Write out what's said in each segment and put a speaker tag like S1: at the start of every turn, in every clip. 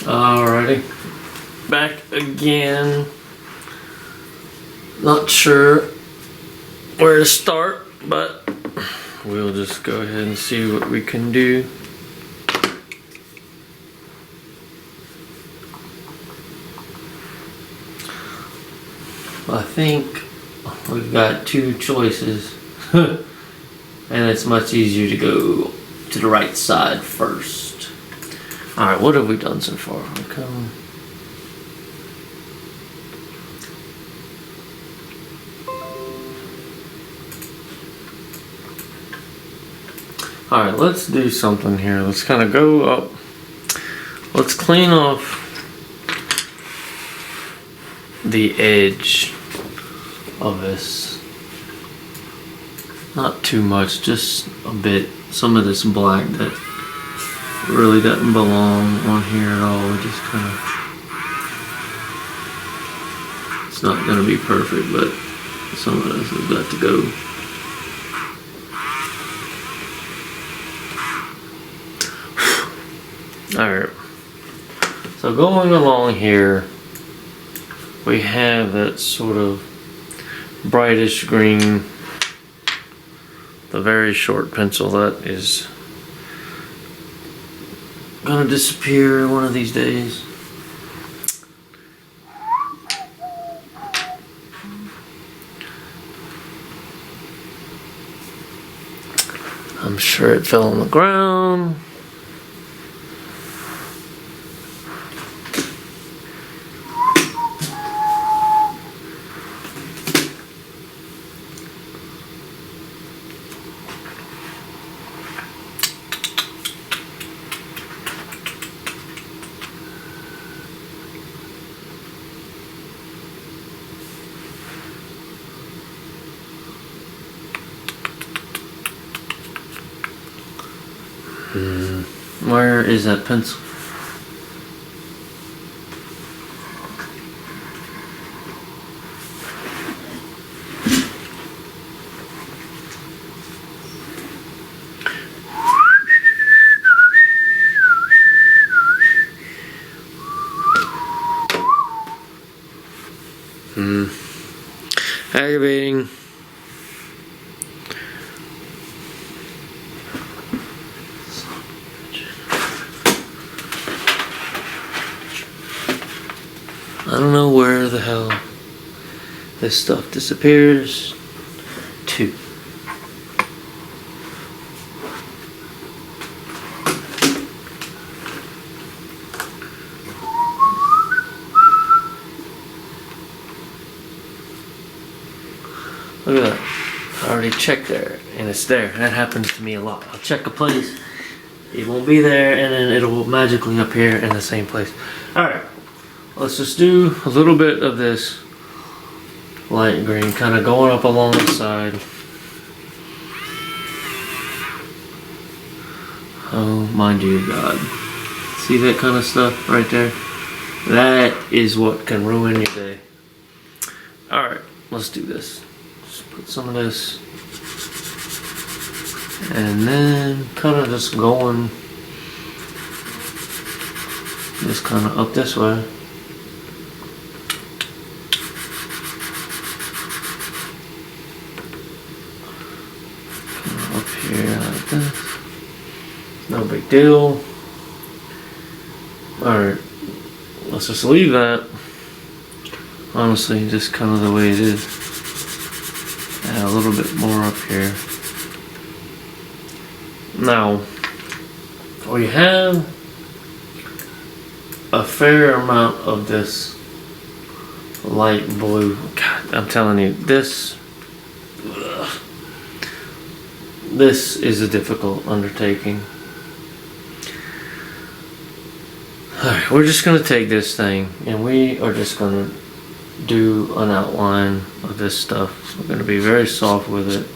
S1: Alrighty, back again. Not sure where to start, but we'll just go ahead and see what we can do. I think we've got two choices, and it's much easier to go to the right side first. Alright, what have we done so far? Okay. Alright, let's do something here. Let's kind of go up. Let's clean off the edge of this. Not too much, just a bit. Some of this black that really doesn't belong on here at all. It just kind of, it's not going to be perfect, but some of this has got to go. Alright, so going along here, we have that sort of brightish green, the very short pencil that is gonna disappear one of these days. I'm sure it fell on the ground. Where is that pencil? Aggravating. I don't know where the hell this stuff disappears to. Look at that. I already checked there and it's there. That happens to me a lot. I'll check a place, it won't be there, and then it'll magically appear in the same place. Alright. Let's just do a little bit of this light green, kind of going up along the side. Oh my dear God. See that kind of stuff right there? That is what can ruin your day. Alright, let's do this. Just put some of this. And then kind of just going just kind of up this way. No big deal. Alright, let's just leave that. Honestly, just kind of the way it is. Add a little bit more up here. Now, we have a fair amount of this light blue. God, I'm telling you, this is a difficult undertaking. Alright, we're just going to take this thing and we are just going to do an outline of this stuff. So we're going to be very soft with it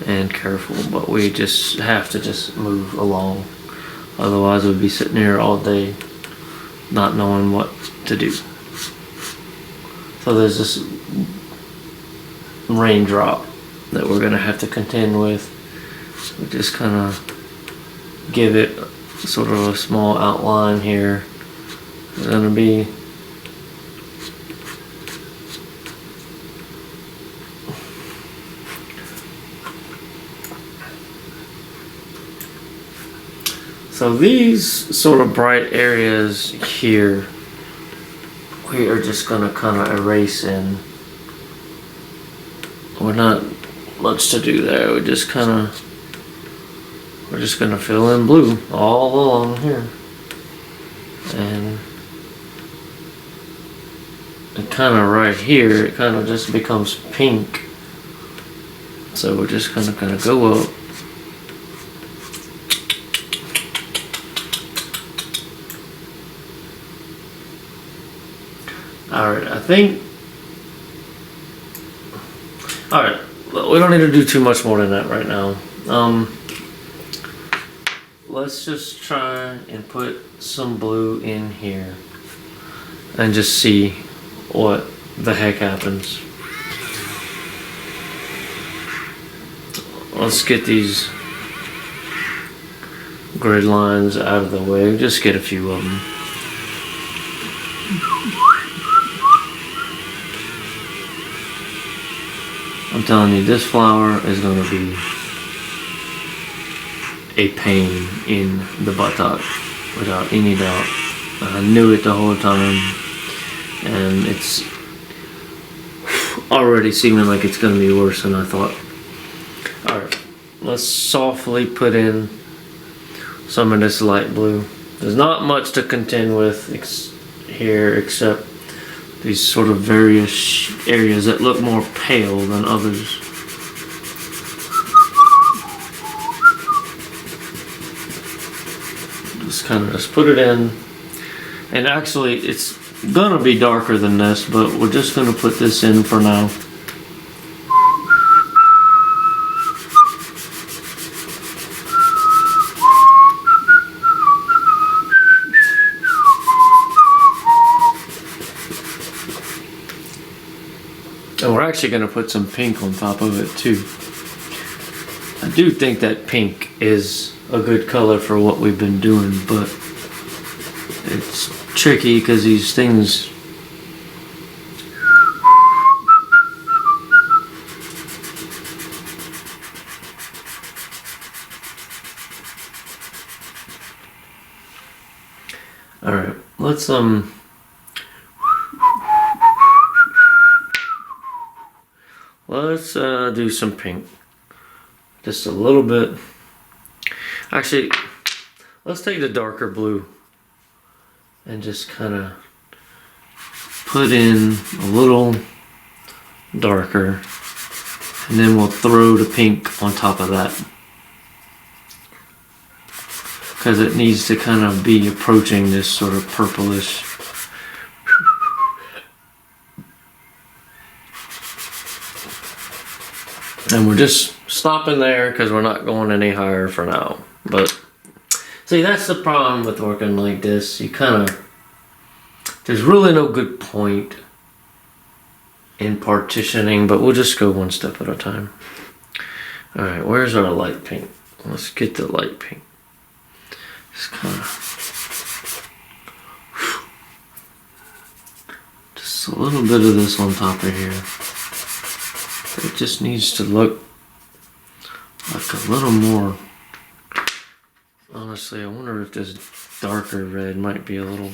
S1: and careful, but we just have to just move along. Otherwise we'd be sitting here all day not knowing what to do. So there's this raindrop that we're going to have to contend with. So we just kind of give it sort of a small outline here. It's gonna be so these sort of bright areas here, we are just gonna kind of erase in. We're not much to do there. We're just gonna fill in blue all along here, and it kind of right here, it kind of just becomes pink. So we're just gonna kind of go up. Alright, I think. Alright, we don't need to do too much more than that right now. Let's just try and put some blue in here and just see what the heck happens. Let's get these grid lines out of the way. Just get a few of them. I'm telling you, this flower is going to be a pain in the buttock, without any doubt. I knew it the whole time, and it's already seeming like it's going to be worse than I thought. Alright, let's softly put in some of this light blue. There's not much to contend with here except these sort of various areas that look more pale than others. Just put it in, and actually it's gonna be darker than this, but we're just gonna put this in for now. And we're actually going to put some pink on top of it too. I do think that pink is a good color for what we've been doing, but it's tricky because these things Alright, let's do some pink. Just a little bit. Actually, let's take the darker blue and just kind of put in a little darker, and then we'll throw the pink on top of that, because it needs to kind of be approaching this sort of purplish. And we're just stopping there because we're not going any higher for now. But see, that's the problem with working like this. You kind of, there's really no good point in partitioning, but we'll just go one step at a time. Alright, where's our light pink? Let's get the light pink. Just kind of, just a little bit of this on top of here. It just needs to look like a little more. Honestly, I wonder if this darker red might be a little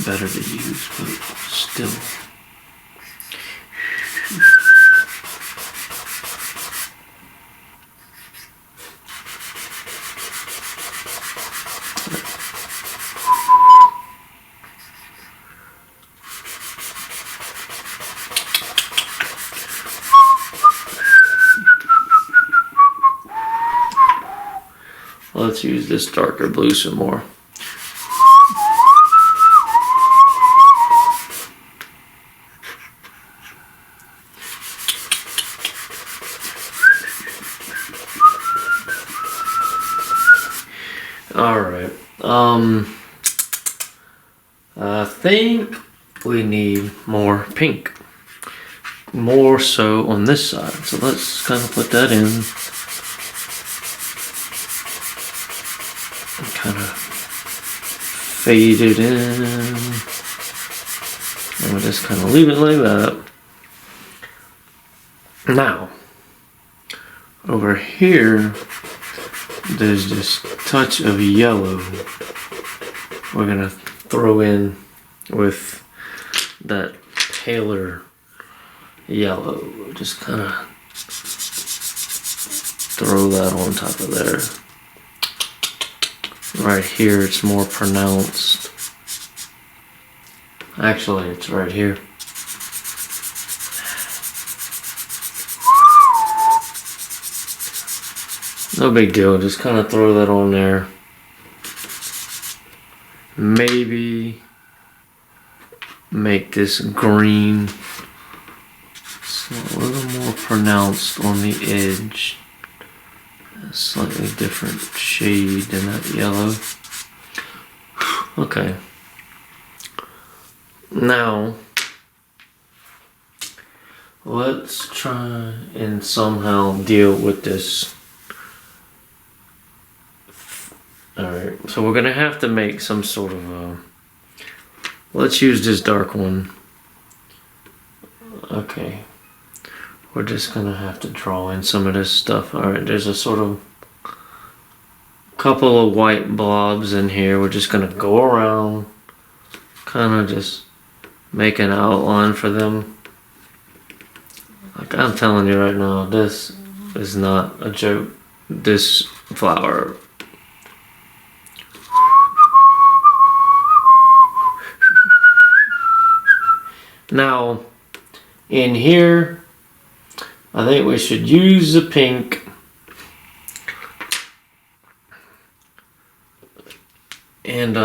S1: better to use, but still. Let's use this darker blue some more. Alright, I think we need more pink. More so on this side. So let's kind of put that in. kind of fade it in. And we'll just kind of leave it like that. Now, over here, there's this touch of yellow we're gonna throw in with that paler yellow. Just kind of throw that on top of there. Right here, it's more pronounced. Actually, it's right here. No big deal, just kind of throw that on there. Maybe make this green so a little more pronounced on the edge. A slightly different shade than that yellow. Okay. Now, let's try and somehow deal with this. Alright, so we're gonna have to make some sort of a... Let's use this dark one. Okay. We're just gonna have to draw in some of this stuff. Alright, there's a sort of couple of white blobs in here. We're just gonna go around, kind of just make an outline for them. Like I'm telling you right now, this is not a joke. This flower. Now, in here, I think we should use the pink. And,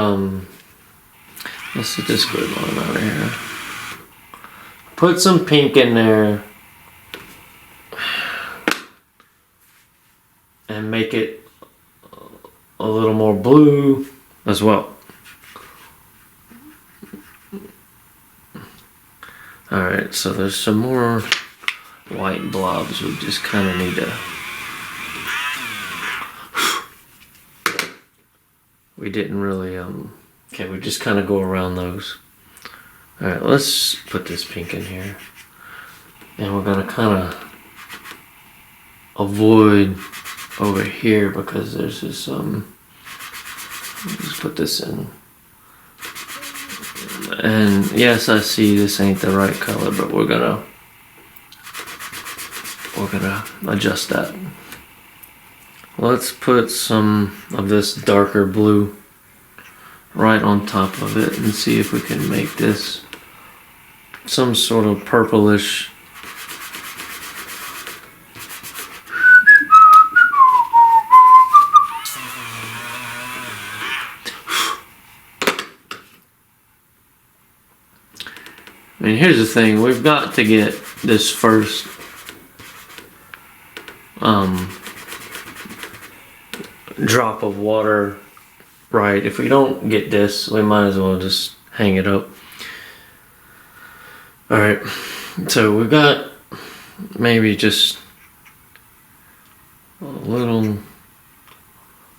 S1: let's get this good one out of here. Put some pink in there. And make it a little more blue as well. Alright, so there's some more white blobs we just kind of need to... We didn't really, okay, we just kind of go around those. Alright, let's put this pink in here. And we're going to kind of avoid over here because there's this, let's put this in. And yes, I see this ain't the right color, but we're gonna adjust that. Let's put some of this darker blue right on top of it and see if we can make this some sort of purplish. I mean, here's the thing, we've got to get this first drop of water right. If we don't get this, we might as well just hang it up. Alright, so we've got maybe just a little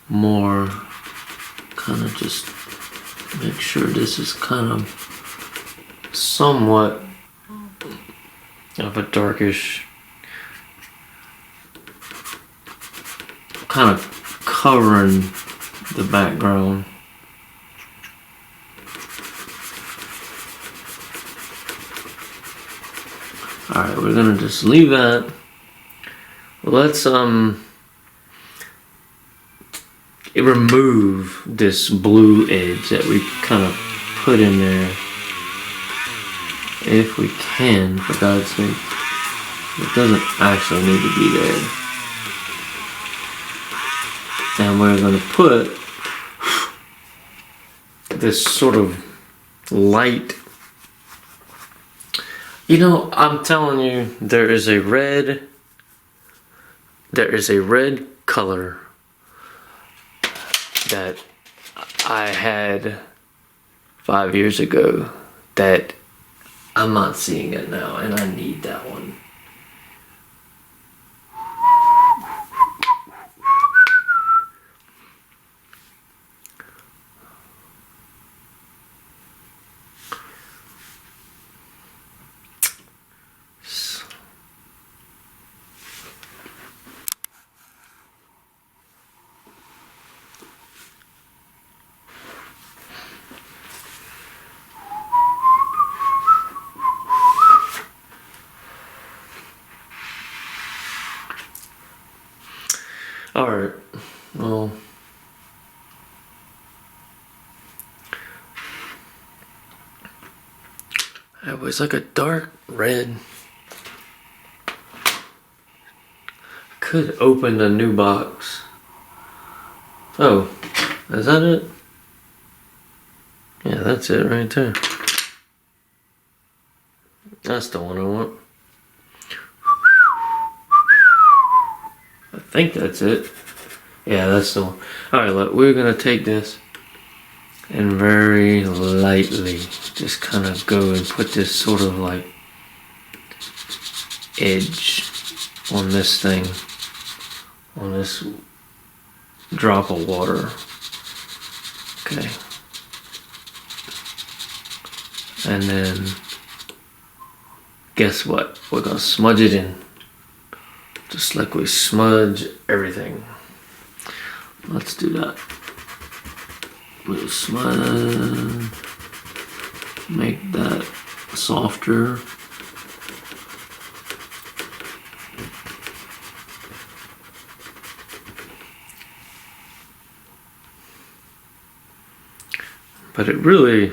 S1: more, kind of just make sure this is kind of somewhat of a darkish, kind of covering the background. Alright, we're gonna just leave that. Let's remove this blue edge that we kind of put in there. If we can, for God's sake. It doesn't actually need to be there. And we're going to put this sort of light. You know, I'm telling you, there is a red color that I had 5 years ago that I'm not seeing it now, and I need that one. It was like a dark red. Could open a new box. Oh, is that it? Yeah, that's it right there. That's the one I want. I think that's it. Yeah, that's the one. Alright, look, we're gonna take this and very lightly just kind of go and put this sort of like edge on this thing, on this drop of water. Okay. And then guess what? We're gonna smudge it in. Just like we smudge everything. Let's do that. We'll smudge, make that softer. But it really,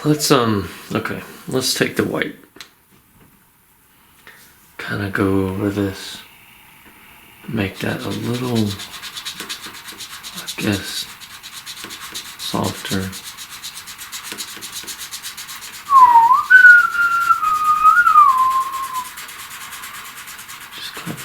S1: okay, let's take the white. Kind of go over this. Make that a little, I guess, softer. Just kind of.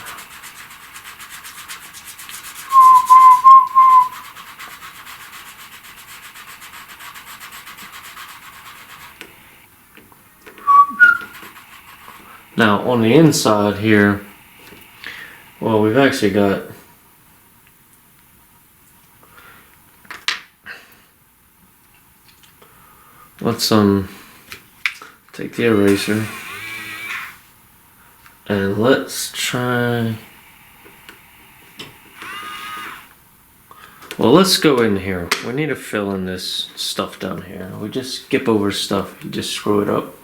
S1: Now on the inside here, well, we've actually got let's take the eraser and let's try. Well, let's go in here. We need to fill in this stuff down here. We just skip over stuff. You just screw it up.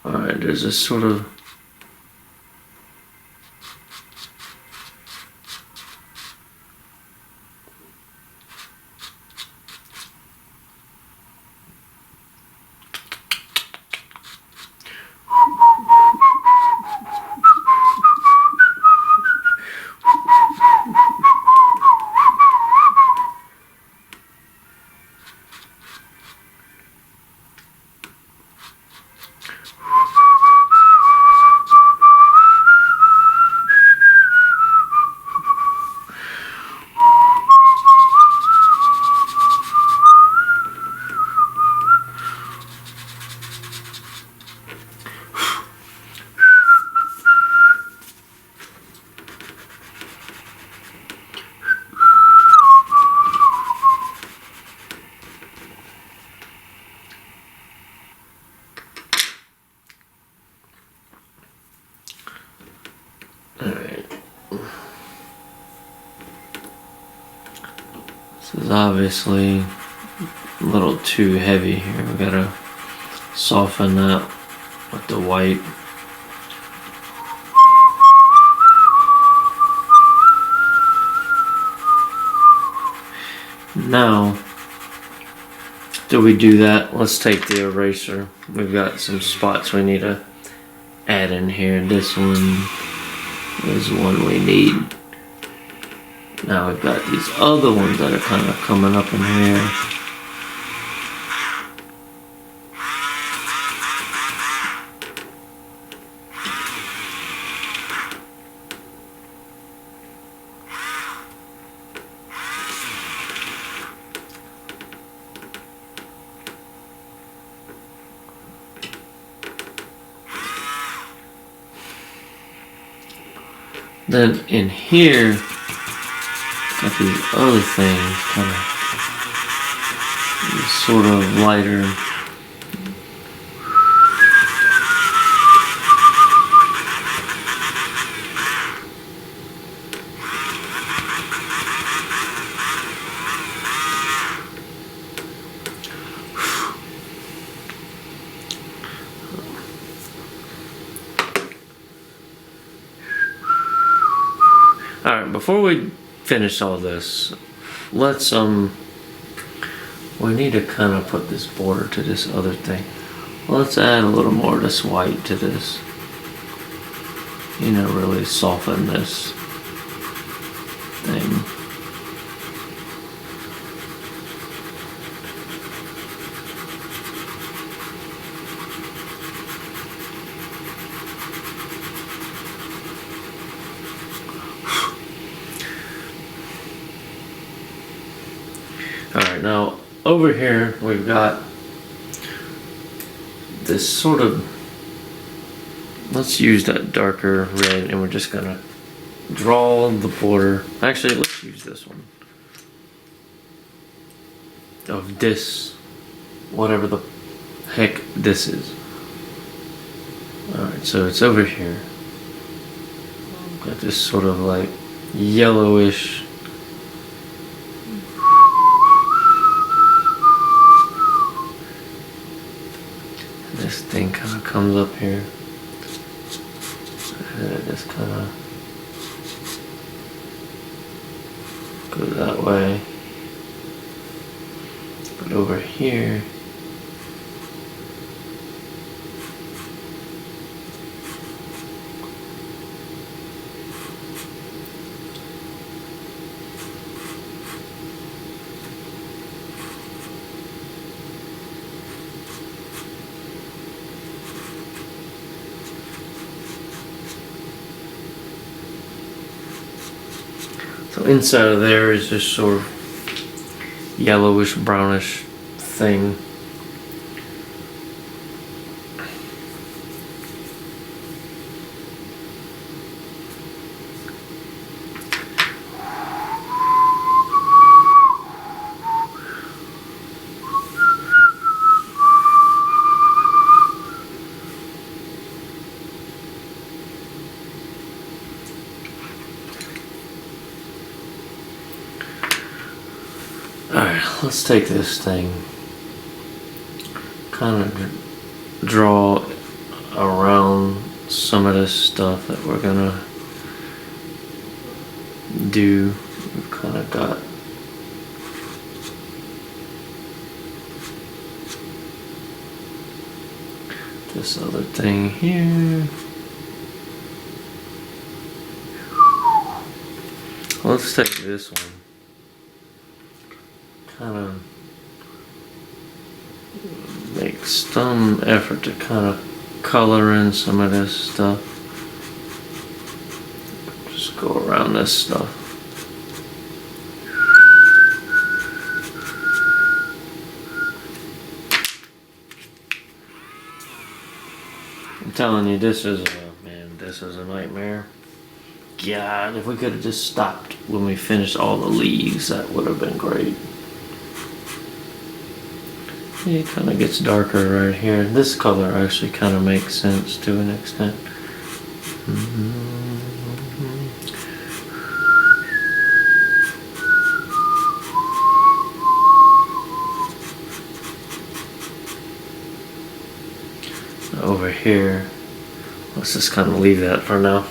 S1: Alright, there's this sort of this is obviously a little too heavy here. We gotta soften that with the white. Now, after we do that, let's take the eraser. We've got some spots we need to add in here. This one is one we need. Now we've got these other ones that are kind of coming up in here. Then in here, got these other things, kind of sort of lighter. Alright, before we finish all this, let's we need to kind of put this border to this other thing. Let's add a little more of this white to this. You know, really soften this thing. Alright, now over here we've got this sort of, let's use that darker red and we're just gonna draw the border. Actually, let's use this one. Of this, whatever the heck this is. Alright, so it's over here. Got this sort of like yellowish. This thing kind of comes up here. And it just kind of goes that way. But over here, so inside of there is this sort of yellowish, brownish thing. Alright, let's take this thing, kind of draw around some of this stuff that we're gonna do. We've kind of got this other thing here. Let's take this one. Kind of make some effort to kind of color in some of this stuff. Just go around this stuff. I'm telling you, this is a nightmare. God, if we could have just stopped when we finished all the leaves, that would have been great. It kind of gets darker right here. This color actually kind of makes sense to an extent. Over here, let's just kind of leave that for now.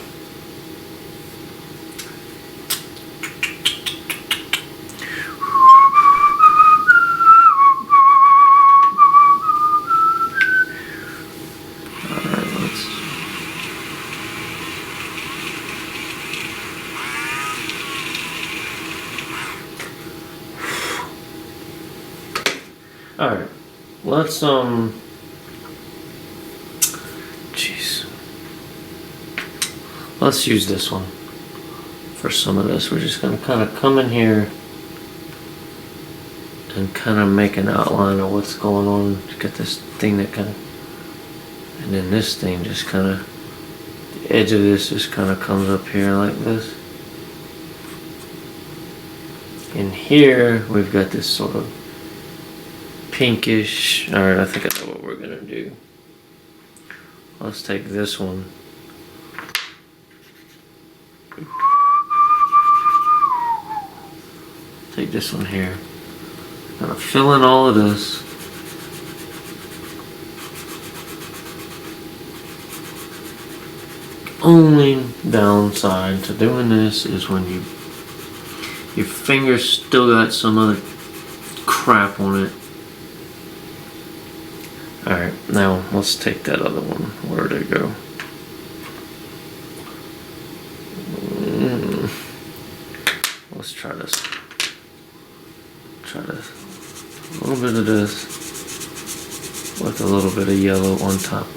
S1: Alright, let's let's use this one for some of this. We're just gonna kind of come in here and kind of make an outline of what's going on. Get this thing that kind of, and then this thing just kind of, the edge of this just kind of comes up here like this. In here, we've got this sort of pinkish. Alright, I think I know what we're gonna do. Let's take this one. Take this one here. Gonna fill in all of this. Only downside to doing this is when you Your finger's still got some other crap on it. Alright, now let's take that other one. Where'd it go? Let's try this. Try this. A little bit of this with a little bit of yellow on top.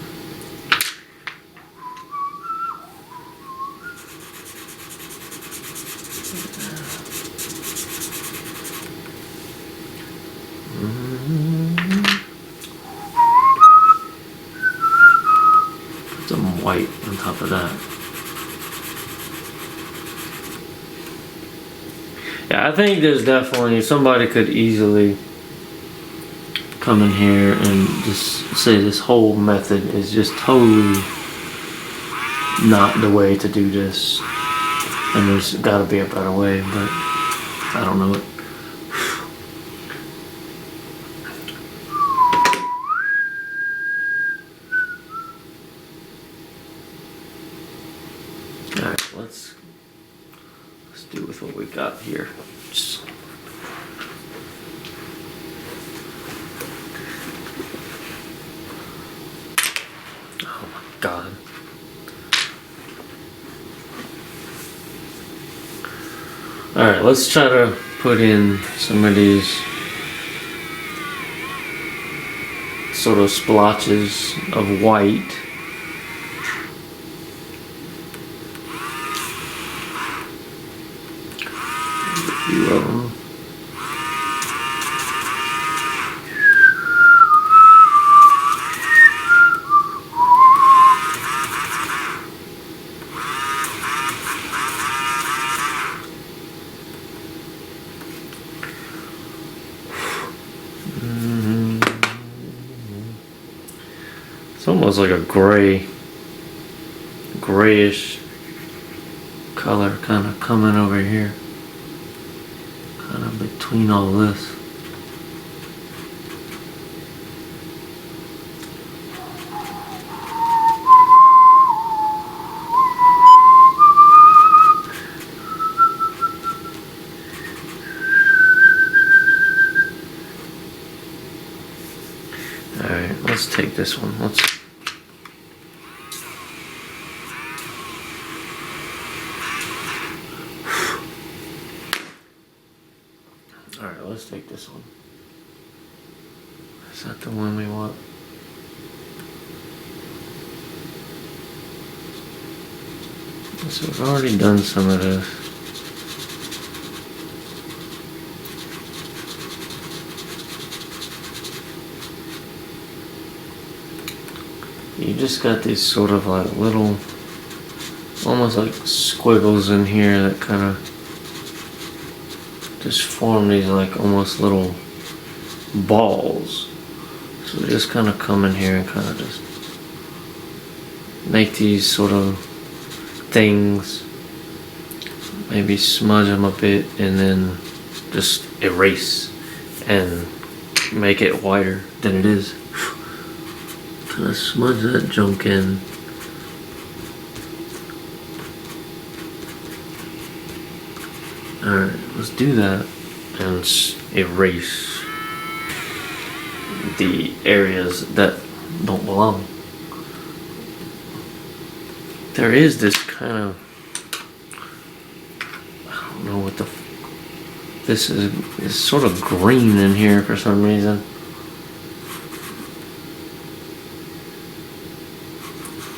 S1: Put some white on top of that. Yeah, I think there's definitely, somebody could easily come in here and just say this whole method is just totally not the way to do this. And there's gotta be a better way, but I don't know it. Alright, let's do with what we got here. Just oh my god. Alright, let's try to put in some of these sort of splotches of white. A few of them. It's almost like a grayish color kind of coming over here. Kind of between all this. Alright, let's take this one. Alright, let's take this one. Is that the one we want? So we've already done some of this. You just got these sort of like little, almost like squiggles in here that kind of just form these like almost little balls. So we just kind of come in here and kind of just make these sort of things, maybe smudge them a bit and then just erase and make it whiter than it is. Kind of smudge that junk in. Alright, let's do that and erase the areas that don't belong. There is this kind of, I don't know what this is. It's sort of green in here for some reason.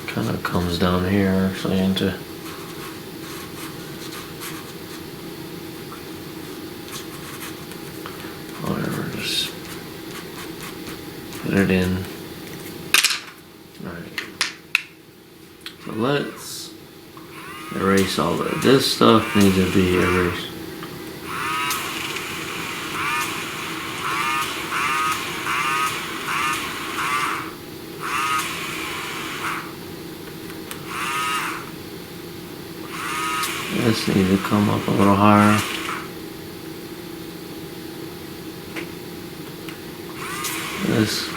S1: Kind of comes down here actually into whatever, just put it in. Alright. So let's erase all that. This stuff needs to be erased. This needs to come up a little higher. This.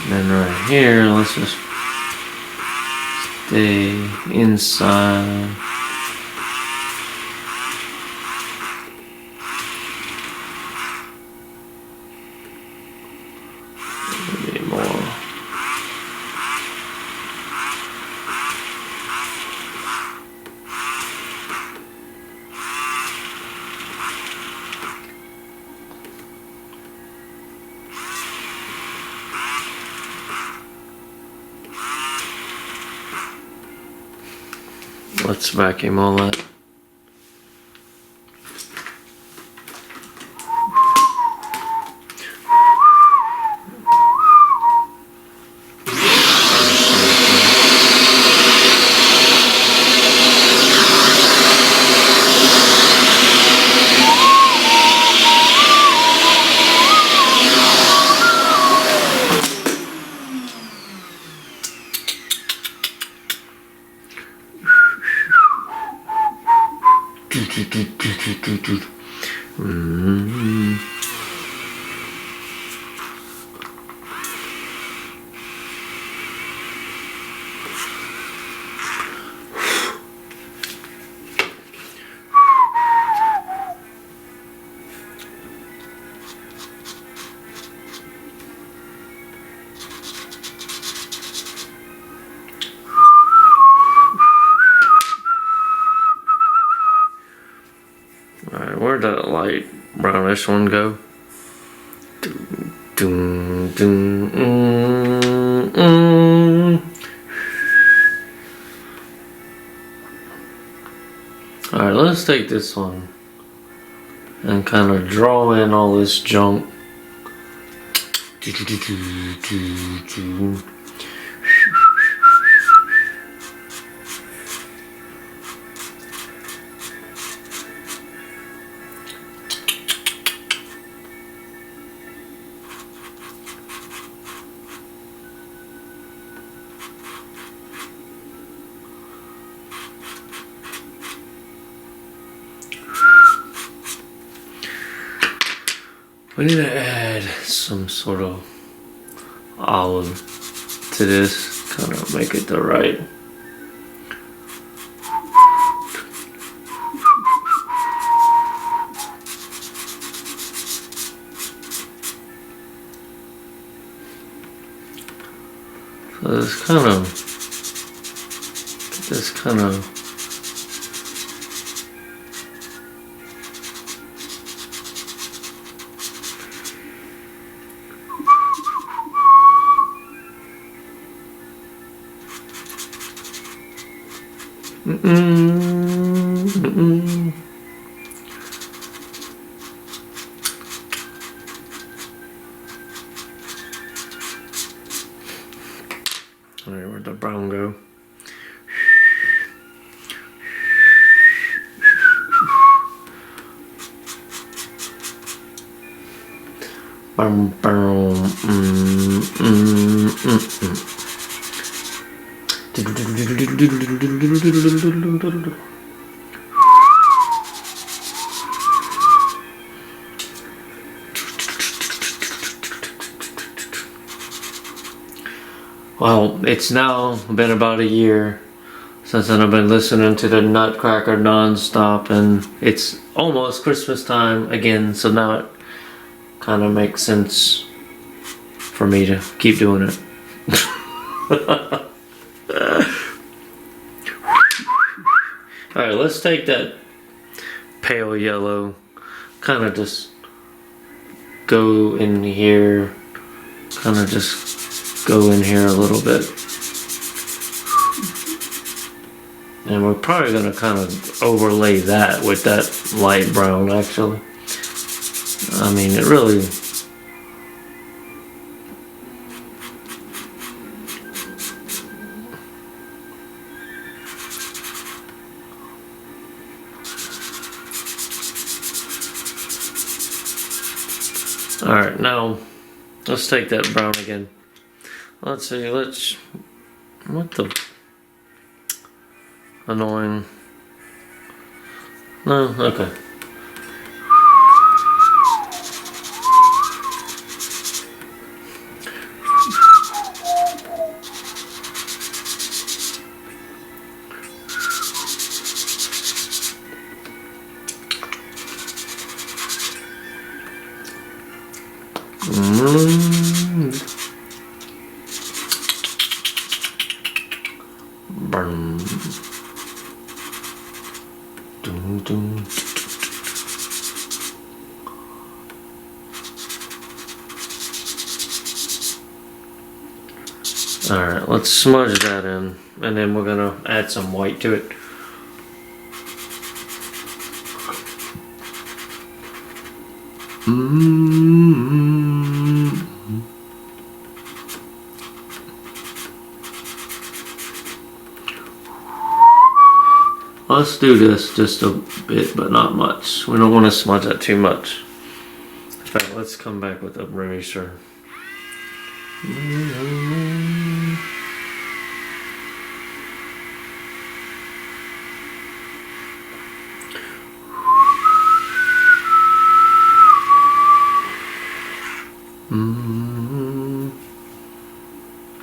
S1: And then right here, let's just stay inside. Let's vacuum all that. Alright, where'd that light brownish one go? Alright, let's take this one and kind of draw in all this junk. We need to add some sort of olive to this, kind of make it the right. So this kind of Alright, where'd the brown go? Well, it's now been about a year since I've been listening to the Nutcracker non-stop, and it's almost Christmas time again, so now it kind of makes sense for me to keep doing it. Alright, let's take that pale yellow, kind of just go in here, kind of just go in here a little bit. And we're probably going to kind of overlay that with that light brown, actually. I mean, it really... Alright, now, let's take that brown again. Let's see, what the... Annoying. No, okay. Burn. Dun, dun. Alright, let's smudge that in, and then we're gonna add some white to it. Let's do this just a bit, but not much. We don't want to smudge that too much. In fact, let's come back with a eraser.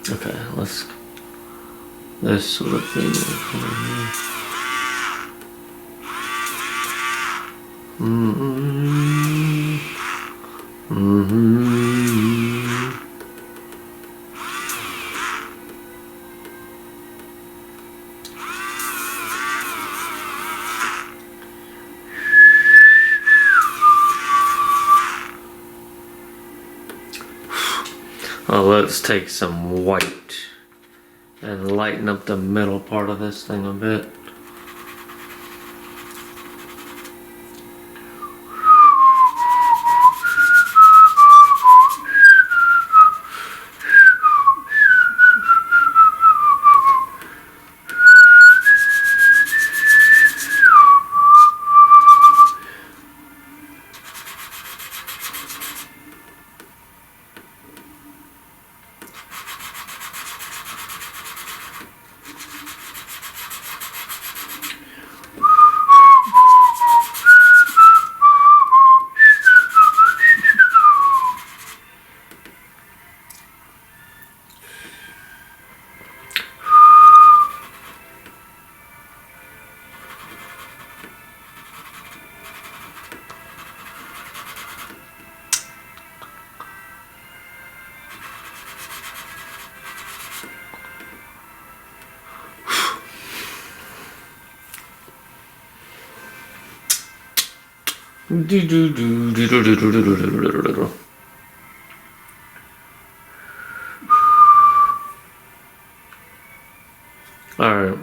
S1: Okay, let's this sort of thing. Oh, let's take some white and lighten up the middle part of this thing a bit. Alright.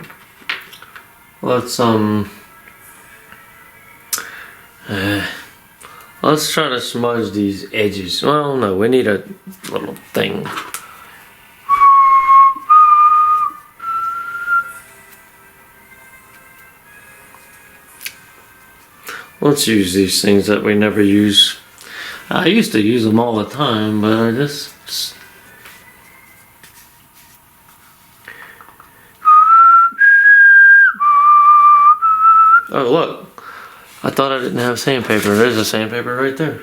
S1: Let's try to smudge these edges. Well, no, we need a little thing. Let's use these things that we never use. I used to use them all the time, but I just oh, look. I thought I didn't have sandpaper. There's a sandpaper right there.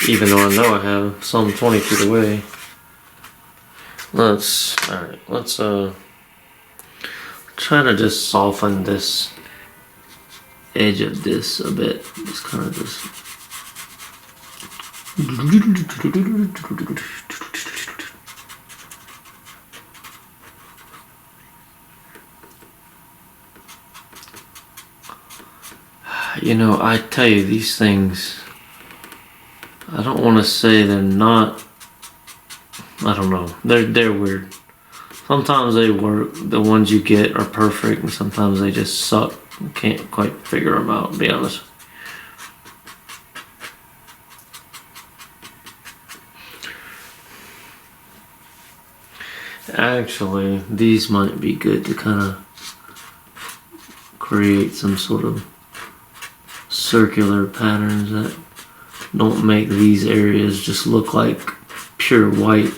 S1: Even though I know I have some 20 feet away. Let's try to just soften this edge of this a bit. Just kind of just. You know, I tell you, these things, I don't want to say they're not, I don't know, they're weird. Sometimes they work, the ones you get are perfect, and sometimes they just suck. You can't quite figure them out, to be honest. Actually, these might be good to kind of create some sort of circular patterns that don't make these areas just look like pure white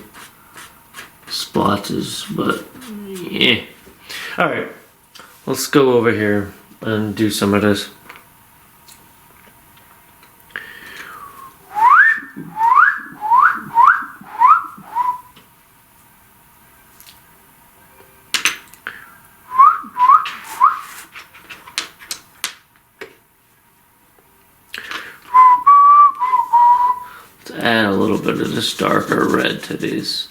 S1: splotches, but yeah. Alright, let's go over here and do some of this. Add a little bit of this darker red to these.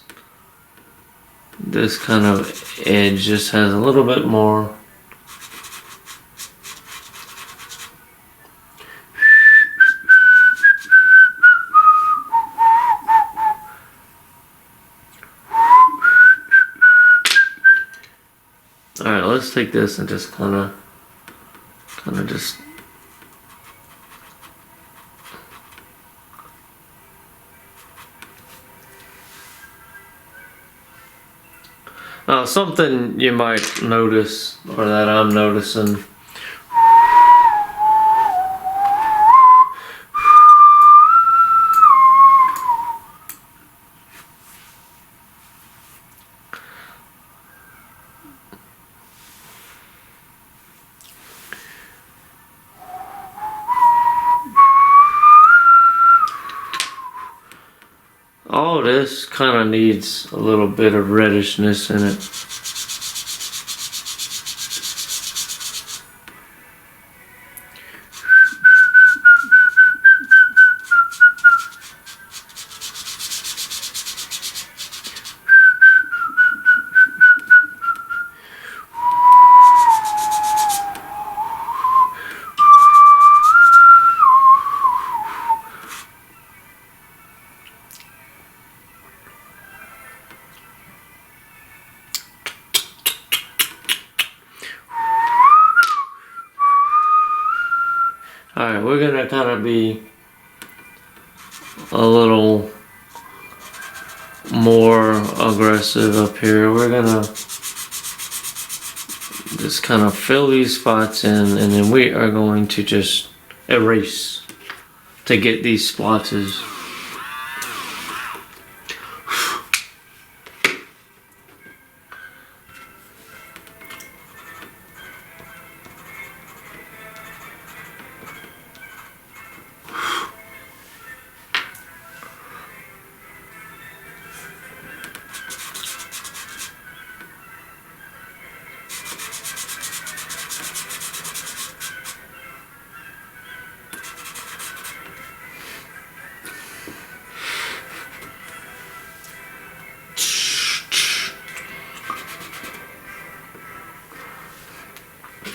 S1: This kind of edge just has a little bit more. Alright, let's take this and just kind of just Something you might notice, or that I'm noticing. All this kind of needs a little bit of reddishness in it. Alright, we're gonna kind of be a little more aggressive up here. We're gonna just kind of fill these spots in, and then we are going to just erase to get these splotches.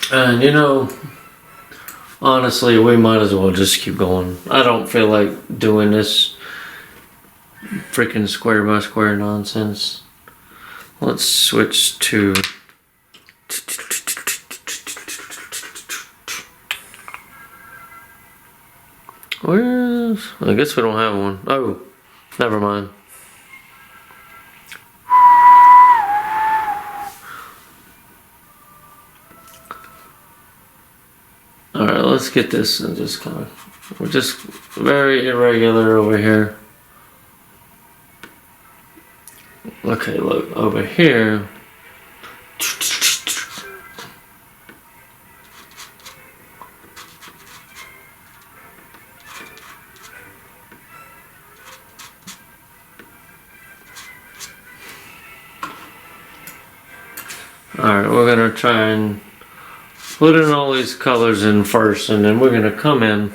S1: And you know, honestly, we might as well just keep going. I don't feel like doing this freaking square by square nonsense. Let's switch to where's, I guess we don't have one. Oh, never mind. Alright, let's get this and just kind of, we're just very irregular over here. Okay, look, over here. Alright, we're gonna try and put in all these colors in first, and then we're gonna come in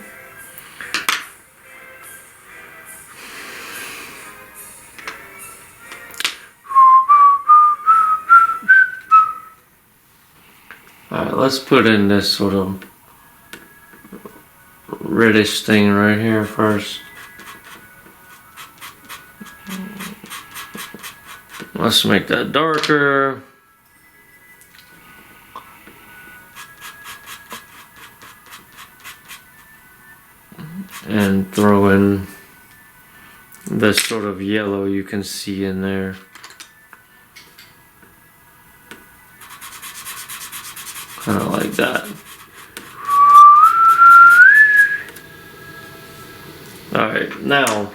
S1: alright, let's put in this sort of reddish thing right here first. Let's make that darker. And throw in this sort of yellow you can see in there. Kind of like that. Alright, now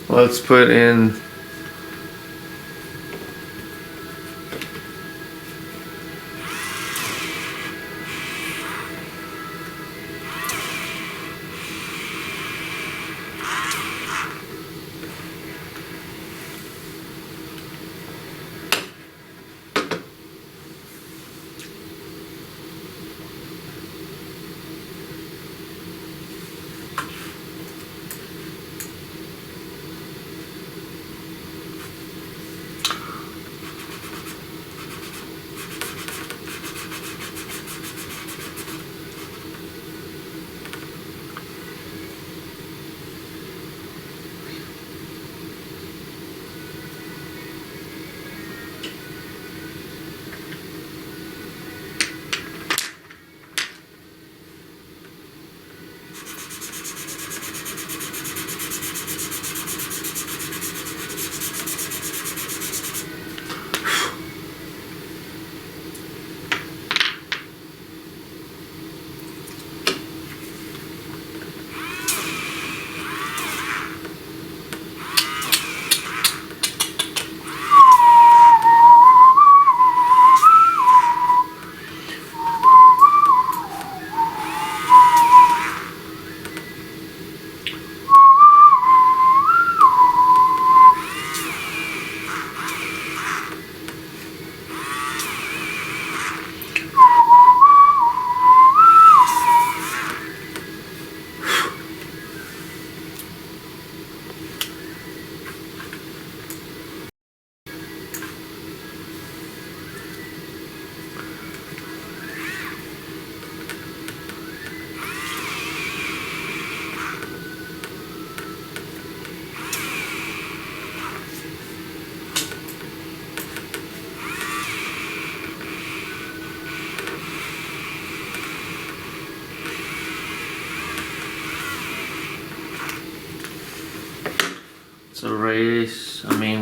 S1: let's put in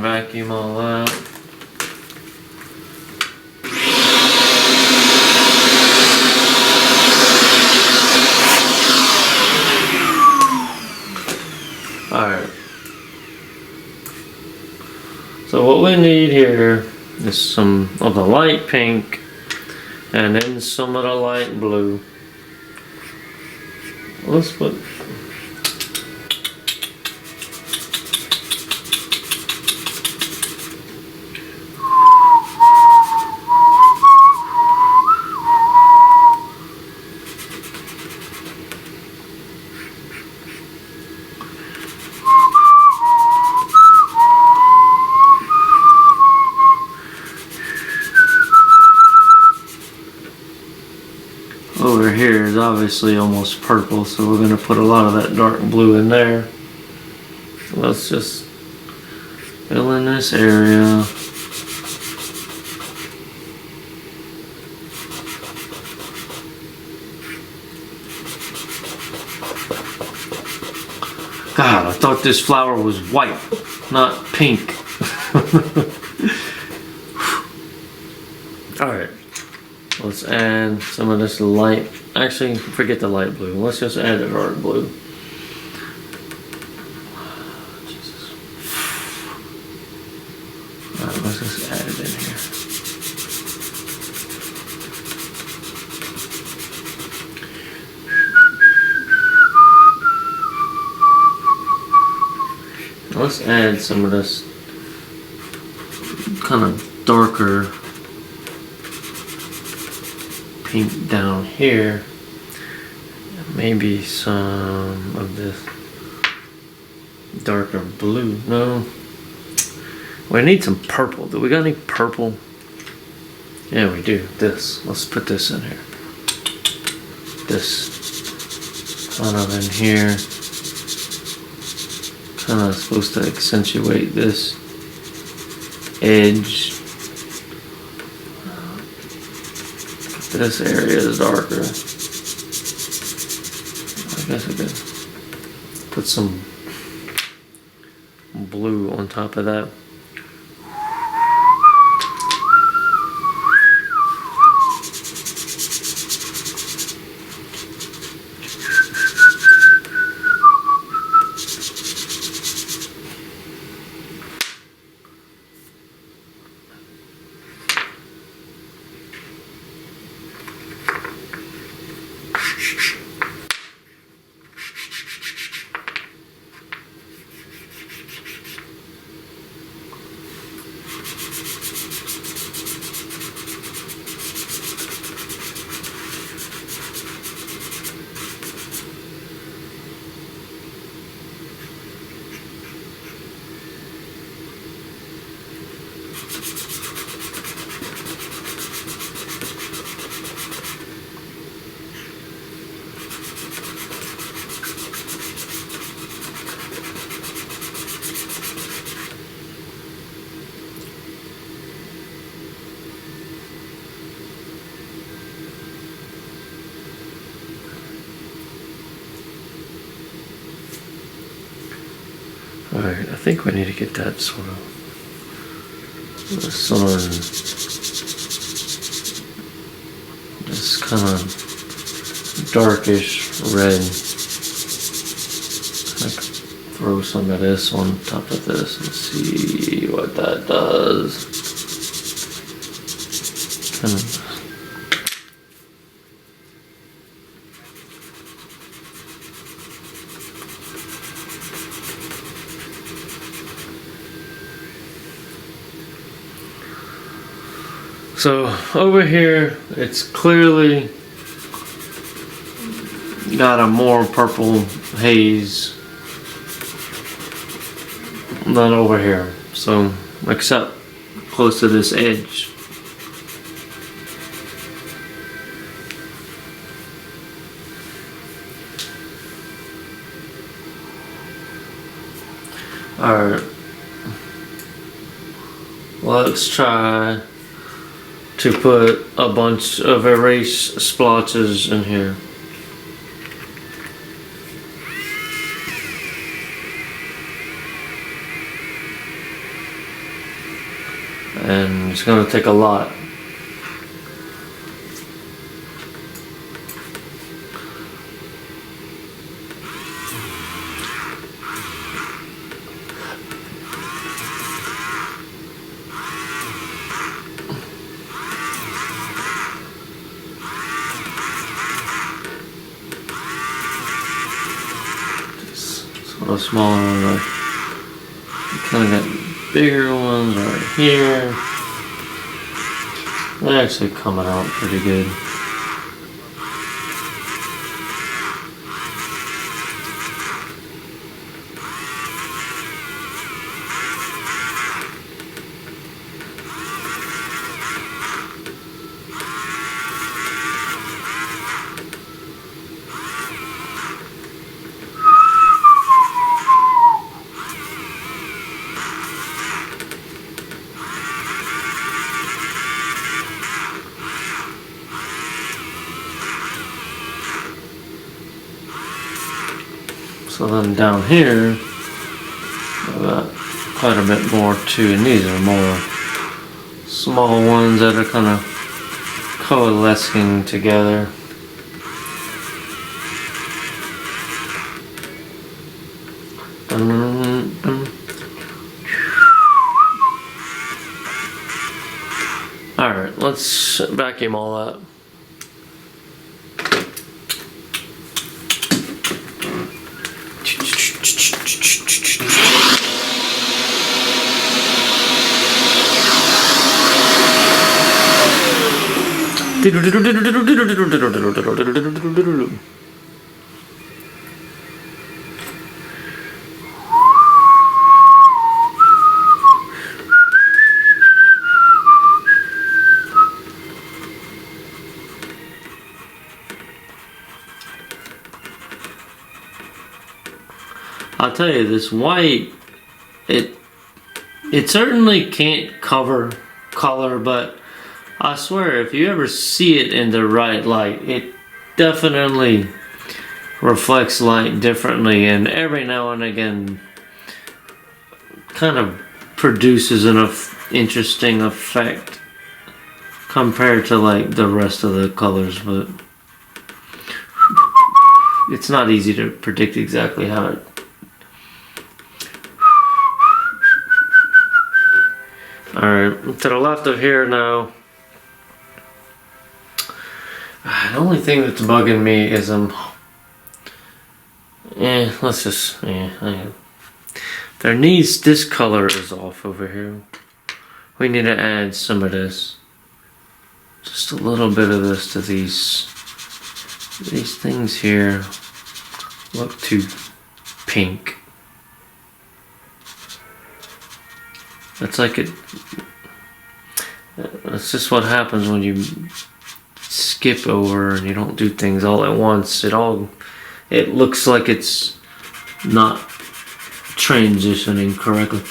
S1: vacuum all that. Alright. So what we need here is some of the light pink and then some of the light blue. Let's put over here is obviously almost purple, so we're going to put a lot of that dark blue in there. Let's just fill in this area. God, I thought this flower was white, not pink. Alright. Let's add some of this light, actually forget the light blue, let's just add the dark blue. Jesus. Alright, let's just add it in here. Let's add some of this kind of darker pink down here, maybe some of this darker blue. No, we need some purple. Do we got any purple? Yeah, we do. This, let's put this in here. This kind of in here, kind of supposed to accentuate this edge. This area is darker. I guess I could put some blue on top of that. Alright, I think we need to get that sort of sun, this kind of darkish red. Throw some of this on top of this and see what that does. Kind of so over here, it's clearly got a more purple haze than over here. So, except close to this edge. Alright. Let's try to put a bunch of erase splotches in here. and it's gonna take a lot. The smaller ones are kind of got bigger ones right here. They're actually coming out pretty good. So then down here, I've got quite a bit more too, and these are more small ones that are kind of coalescing together. Alright, let's vacuum all up. I'll tell you, this white, it certainly can't cover color, but I swear if you ever see it in the right light, it definitely reflects light differently, and every now and again kind of produces an interesting effect compared to like the rest of the colors, but it's not easy to predict exactly how it. Alright, to the left of here now. The only thing that's bugging me is there needs, this color is off over here. We need to add some of this. Just a little bit of this to these things here. Look too pink. It's like that's just what happens when you skip over and you don't do things all at once. It looks like it's not transitioning correctly.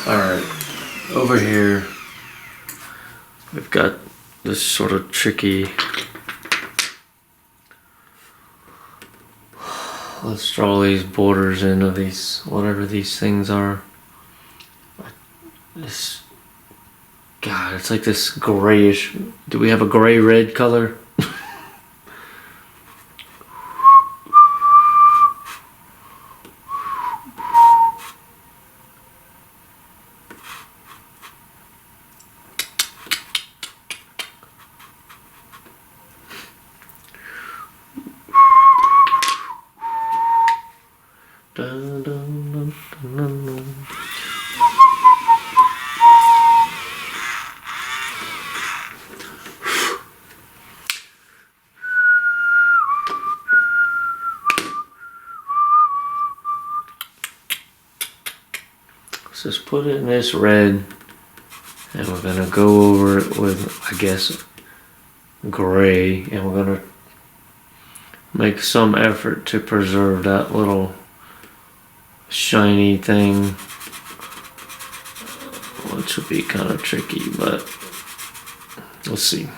S1: Alright, over here we've got this sort of tricky, let's draw these borders into these, whatever these things are. God, it's like this grayish, do we have a gray-red color? Dun, dun, dun, dun, dun, dun. Let's just put it in this red, and we're gonna go over it with, I guess, gray, and we're gonna make some effort to preserve that little shiny thing, which will be kind of tricky, but we'll see.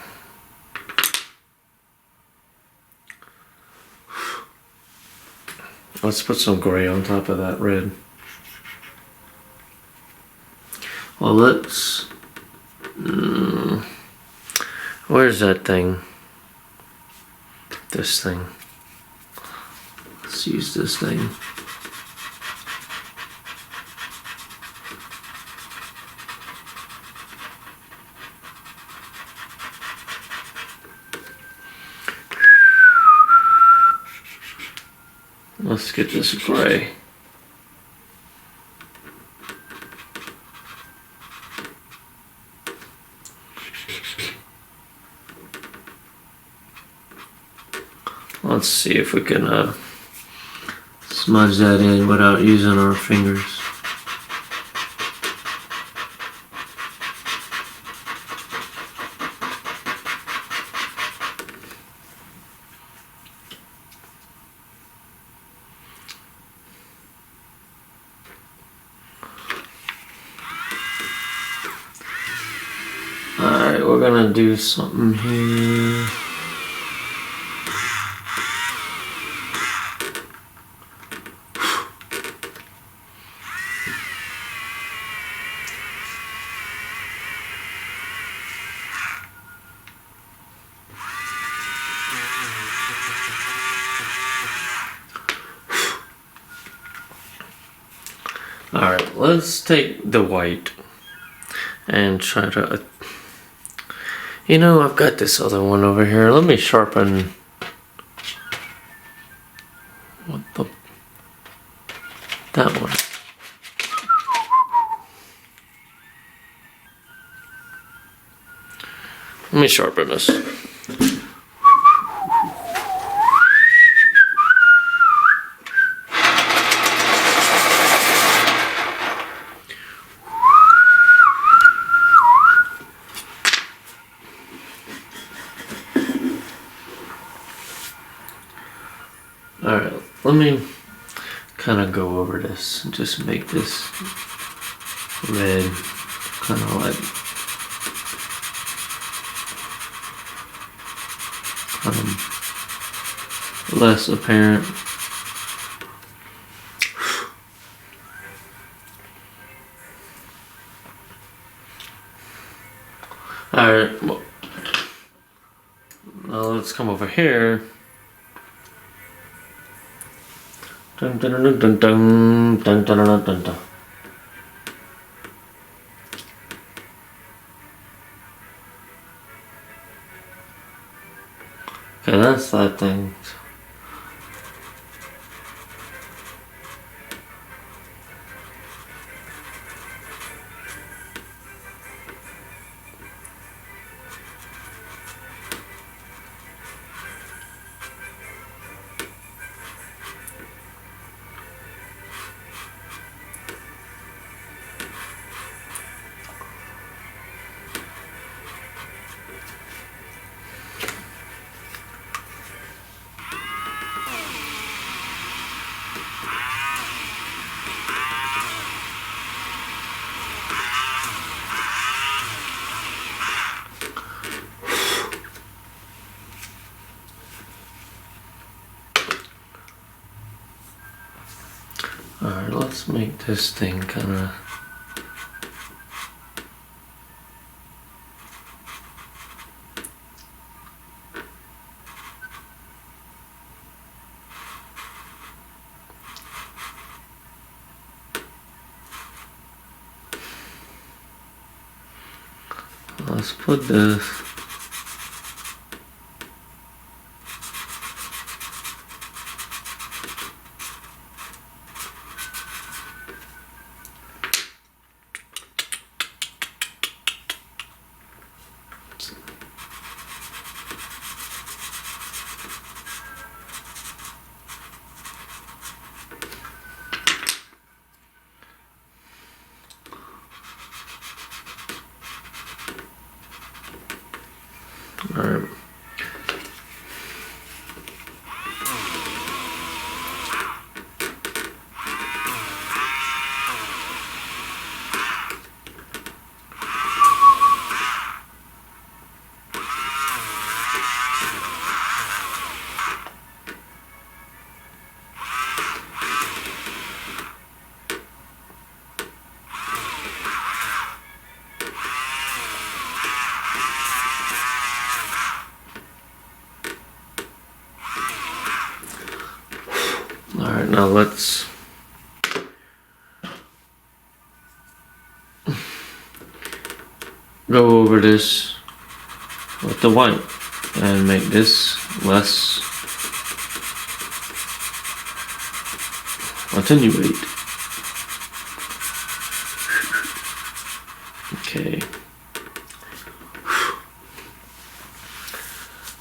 S1: Let's put some gray on top of that red. Well, let's... where's that thing? This thing. Let's use this thing. Let's get this gray. Let's see if we can smudge that in without using our fingers. Alright, we're gonna do something here. Alright, let's take the white and try to... You know, I've got this other one over here. Let me sharpen... What the... That one. Let me sharpen this. Alright, let me kind of go over this and just make this red kind of like less apparent. Alright, well, now let's come over here. Dun, dun, dun, dun, dun, dun, dun, dun, dun, dun. Okay, that's that thing. Alright, let's make this thing kind of... Let's put this... Alright. Alright, now let's go over this with the white and make this less attenuate. Okay.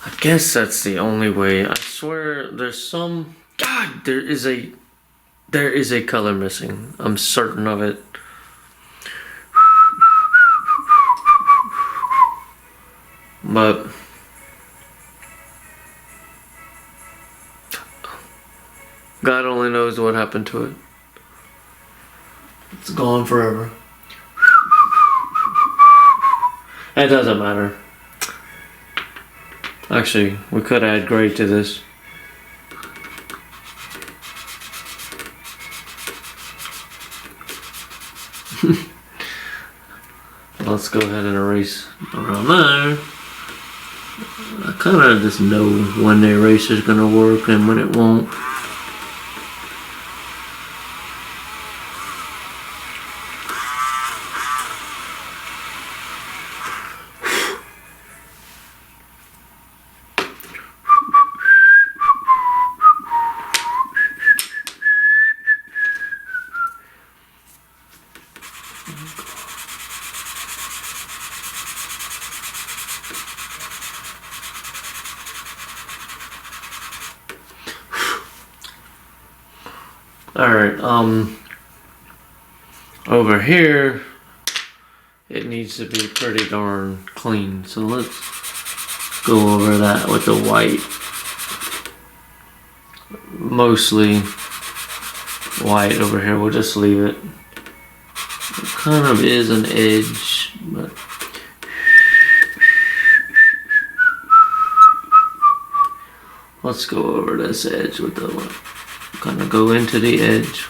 S1: I guess that's the only way. I swear there's some... God, there is a color missing. I'm certain of it. But God only knows what happened to it. It's gone forever. It doesn't matter. Actually, we could add gray to this. Let's go ahead and erase around there. I kind of just know when the eraser is going to work and when it won't. Alright, over here, it needs to be pretty darn clean. So let's go over that with the white. Mostly white over here, we'll just leave it. It kind of is an edge, but let's go over this edge with the white. Kind of go into the edge.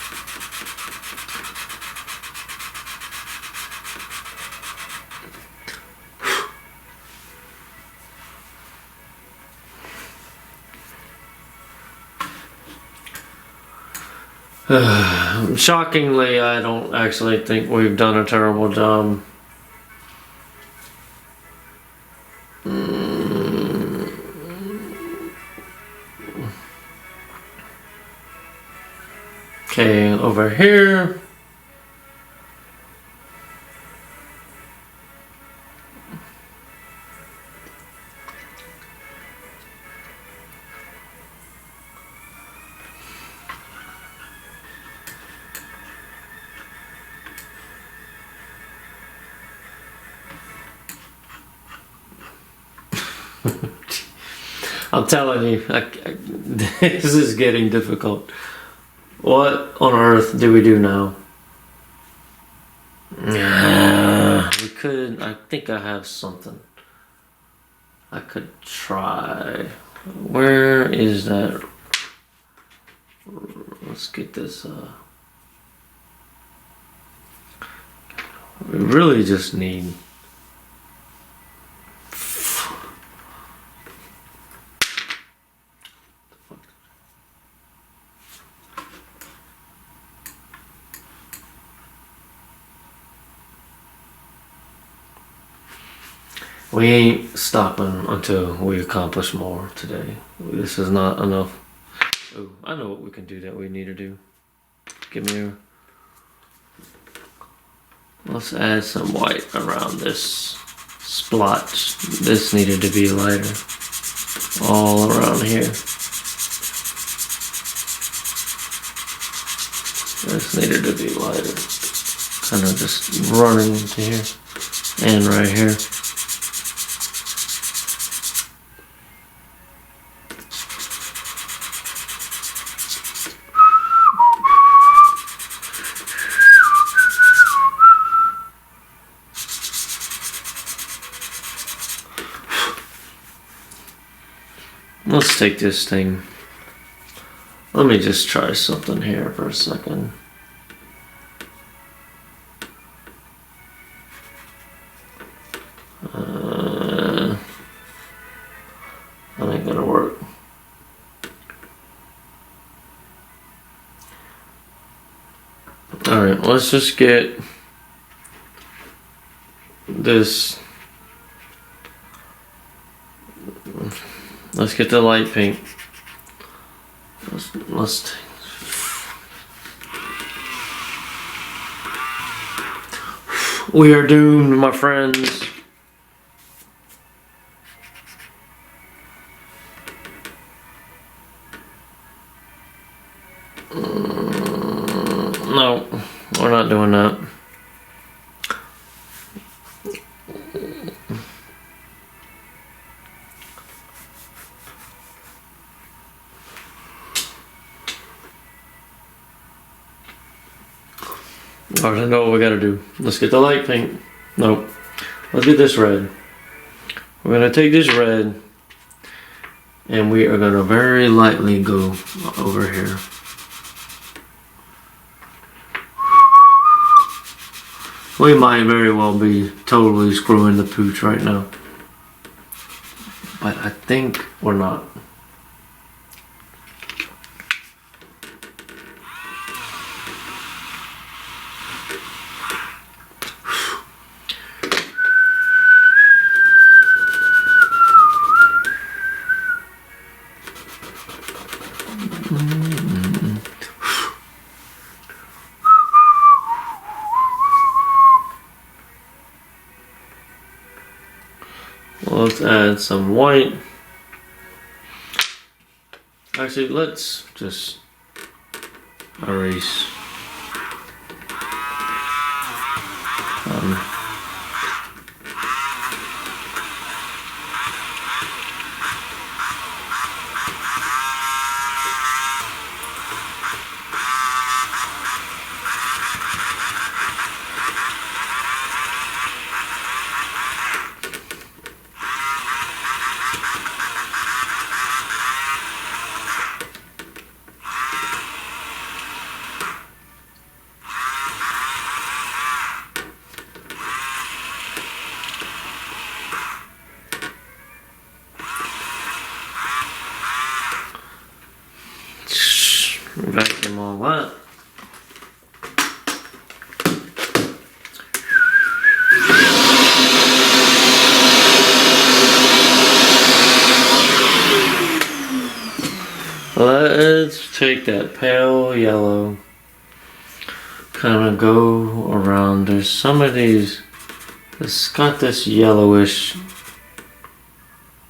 S1: Shockingly, I don't actually think we've done a terrible job. Okay, over here. I'm telling you, this is getting difficult. What on earth do we do now? We could, I think I have something. I could try. Where is that? Let's get this, we really just need we ain't stopping until we accomplish more today. This is not enough. Oh, I know what we can do that we need to do. Give me a... Let's add some white around this splotch. This needed to be lighter. All around here. This needed to be lighter. Kind of just running into here. And right here. Let's take this thing. Let me just try something here for a second. That ain't gonna work. Alright, let's just get this. Let's get the light pink. Let's we are doomed, my friends. No, we're not doing that. Alright, I know what we gotta do. Let's get the light pink. Nope. Let's get this red. We're gonna take this red and we are gonna very lightly go over here. We might very well be totally screwing the pooch right now. But I think we're not. Let's add some white. Actually, let's just erase. Vacuum all that. Let's take that pale yellow, kind of go around. There's some of these, it's got this yellowish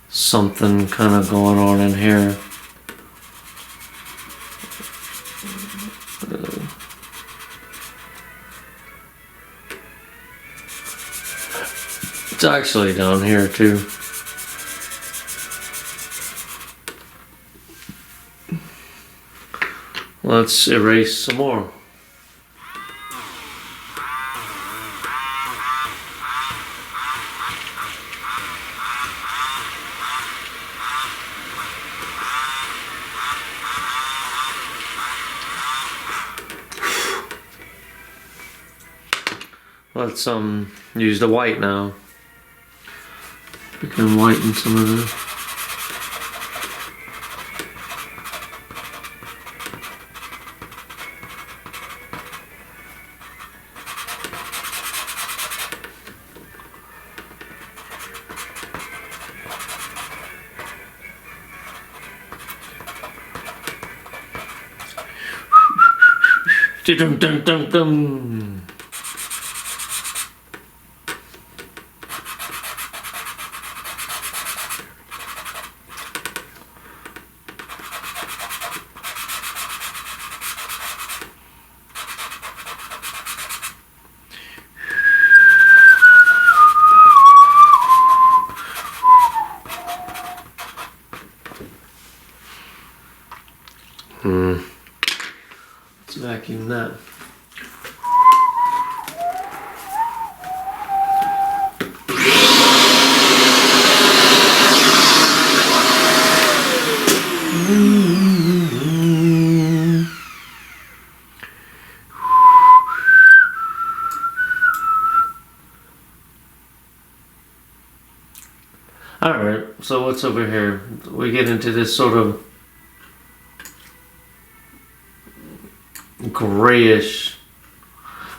S1: something kind of going on in here. It's actually down here too. Let's erase some more. Let's use the white now. We can whiten some of this. Dum dum dum dum. Let's vacuum that. Alright, so what's over here? We get into this sort of grayish.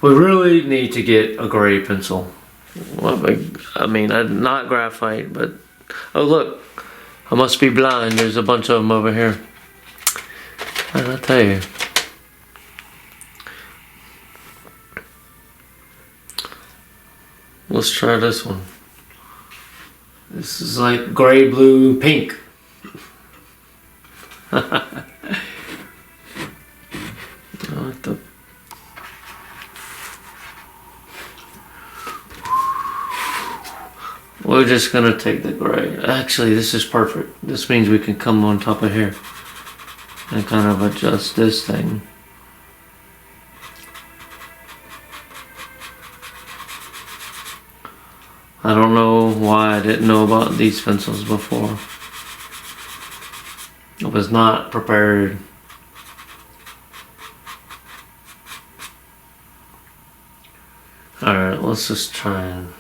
S1: We really need to get a gray pencil. Well, I mean, not graphite, but oh look, I must be blind. There's a bunch of them over here. I'll tell you. Let's try this one. This is like gray, blue, pink. What the? We're just gonna take the gray. Actually, this is perfect. This means we can come on top of here and kind of adjust this thing. I don't know why I didn't know about these pencils before. I was not prepared. Alright, let's just try and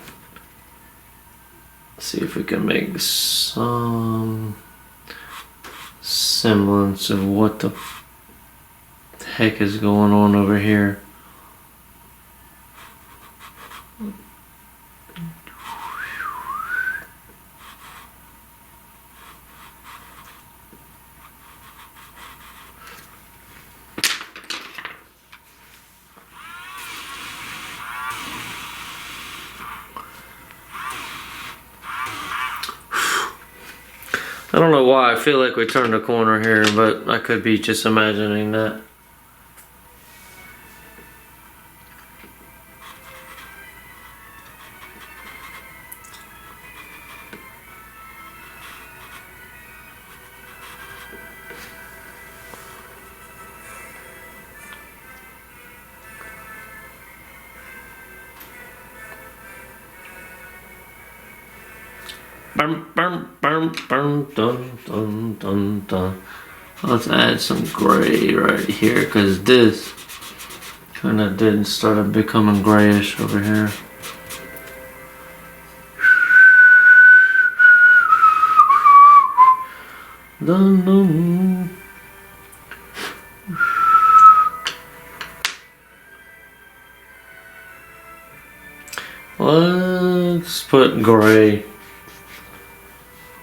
S1: see if we can make some semblance of what the heck is going on over here. I don't know why I feel like we turned a corner here, but I could be just imagining that. Bum, bum, bum, bum, dun, dun, dun, dun. Let's add some gray right here, because this kind of did start becoming grayish over here. Dun, dun. Let's put gray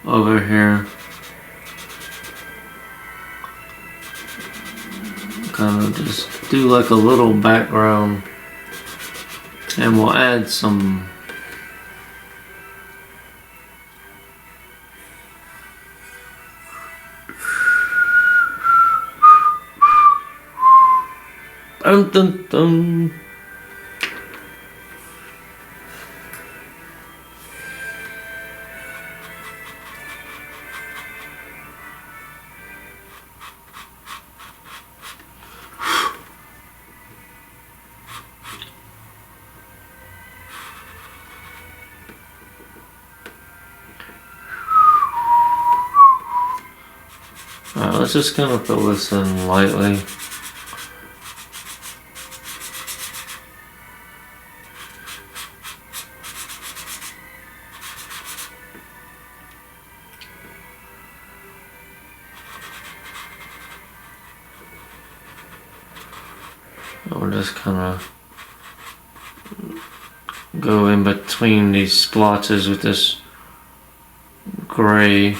S1: over here. Kind of just do like a little background, and we'll add some dun, dun, dun. Alright, let's just kind of fill this in lightly. We'll just kind of go in between these splotches with this gray.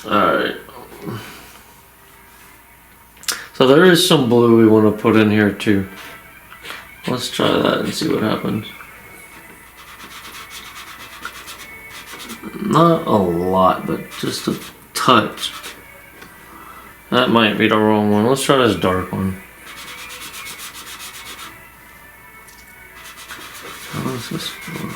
S1: Alright. So there is some blue we want to put in here too. Let's try that and see what happens. Not a lot, but just a touch. That might be the wrong one. Let's try this dark one. How is this one?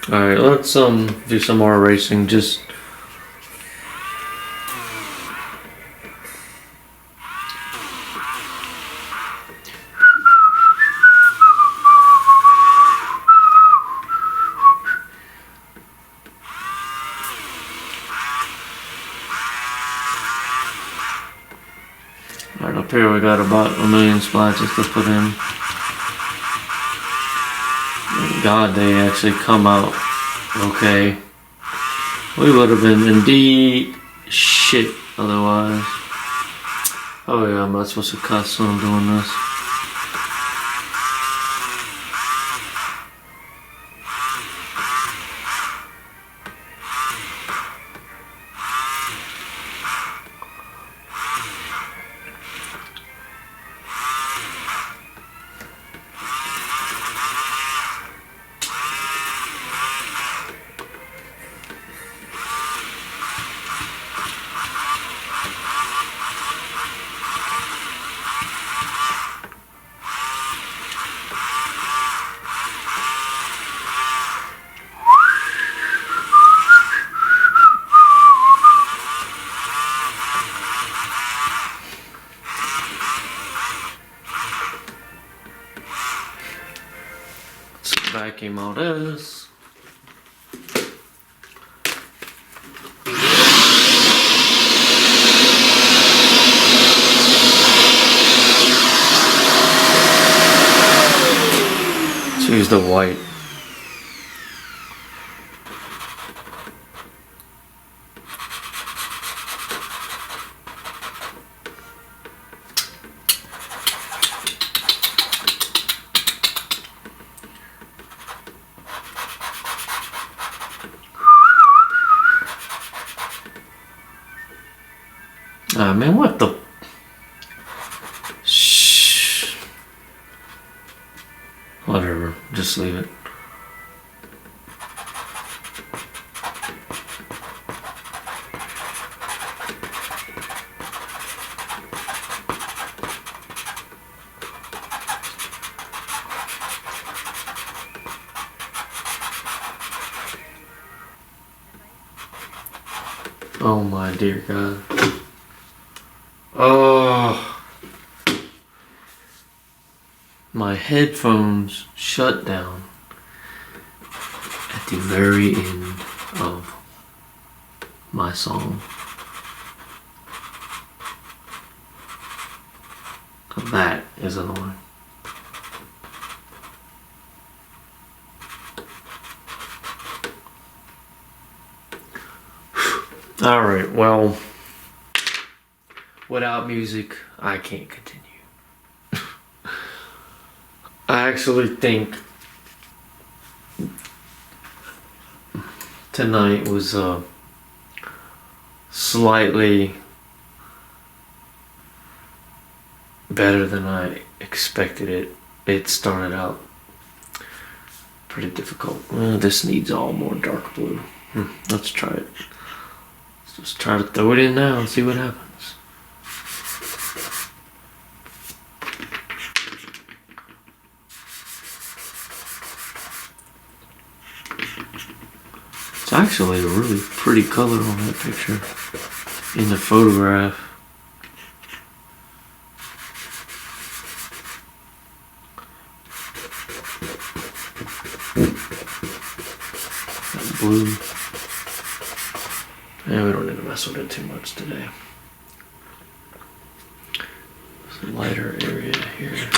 S1: Alright, let's do some more erasing. Just right up here we got about 1 million splashes to put in. Thank God they actually come out okay. We would have been in deep shit otherwise. Oh yeah, I'm not supposed to cuss when I'm doing this. Vacuum all this. Let's use the white. Ah man, what the? Shh. Whatever, just leave it. Oh my dear God. Oh, my headphones shut down at the very end of my song. That is annoying. All right, well, without music, I can't continue. I actually think tonight was slightly better than I expected it. It started out pretty difficult. This needs all more dark blue. Let's try it. Let's just try to throw it in now and see what happens. It's actually a really pretty color on that picture in the photograph. That blue. Yeah, we don't need to mess with it too much today. There's a lighter area here.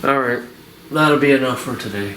S1: Alright, that'll be enough for today.